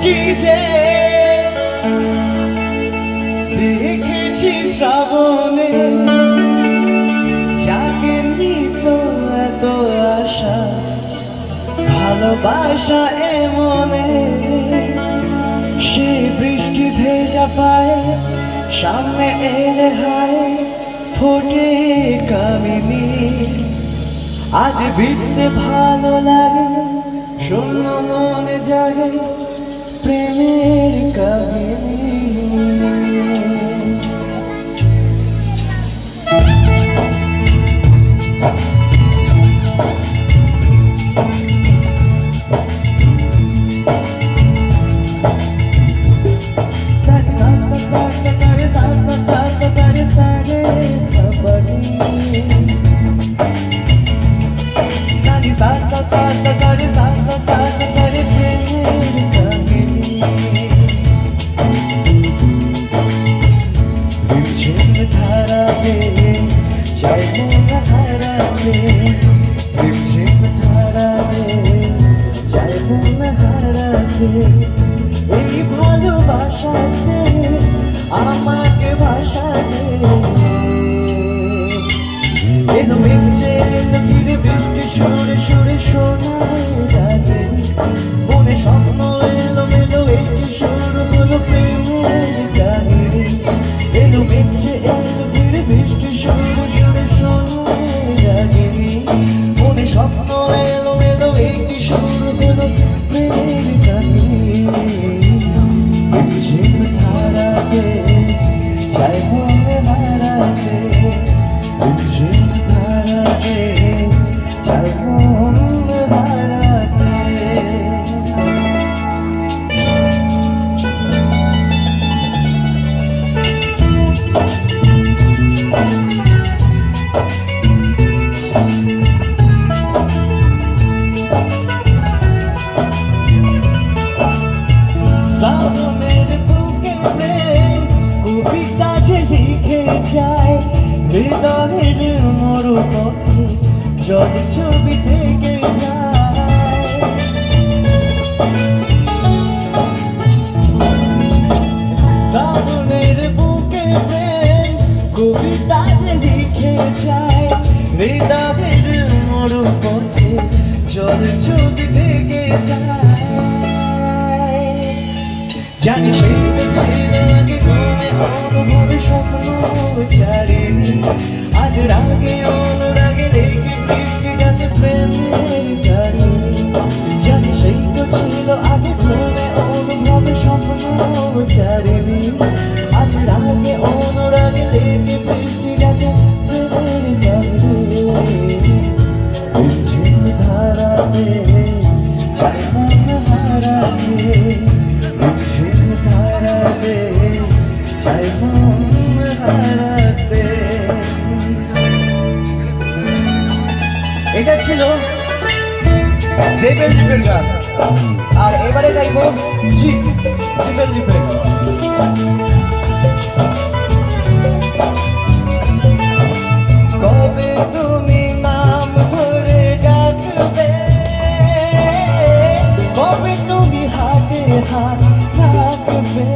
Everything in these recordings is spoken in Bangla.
বৃষ্টি যে দেখেছি শ্রাবণে, জাগেনি তো এত আশা ভালোবাসা এমনে। সে বৃষ্টি ভেজা পায়ে সামনে এলে হায় ফোটে কামিনী। আজ ভিজতে ভালো লাগে, শূন্য মনে জাগে প্রেমের কাহিনী। এই ভালোবাসাতে আমাকে ভাষা দে। এলো মেঘে এলো ঘিরে বৃষ্টি সুরে সুরে শোনায় যাবে মনে স্বপ্ন এলো মেলো একটি শুরু হলো প্রেমের কাহিনী। এলো মেঘে এলো ঘিরে বৃষ্টি সুরে সুরে শোনায় যাবে মনে স্বপ্ন এলো মেলো একটি শুরু হলো প্রেমের কাহিনী। ধারাতে চাই মনে হারাতে, ধারাতে চাই মনে হারাতে। কবিতা যে লিখে যায় হৃদয়ের মরুপথে জল ছবি থেকে যায়। শ্রাবণের বুকে প্রেম কবিতা যে লিখে যায় হৃদয়ের মরুপথে জল ছবি থেকে যায়। জানি সেটা ছিল আগে মনে অনুভবে স্বপ্ন ছাড়িনি, আজ রাগে অনুরাগে রেখে বৃষ্টিটাতে প্রেমের কাহিনী। জানি সেটা ছিল আগে মনে অনুভবে স্বপ্ন ছাড়িনি, আজ রাগে অনুরাগে রেখে বৃষ্টিটাতে প্রেমের কাহিনী। ধারাতে চাই মনে হারাতে, ধারাতে চাই মনে হারাতে। এটা ছিল দেবের জিপের গান, আর এবারে গাইব জিপের জিপের। কবে তুমি নাম ধরে ডাকবে, কবে তুমি হাতে হাত রাখবে,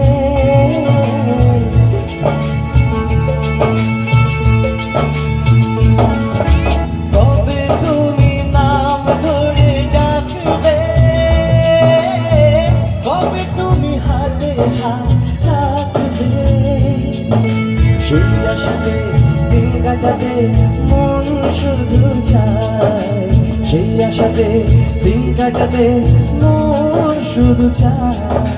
কবে তুমি নাম ধরে ডাকবে, কবে তুমি হাতে হাত রাখবে। সেই আশাতে দিন কাটাতে মন শুধু চায়, সেই আশাতে দিন কাটাতে মন শুধু চায়।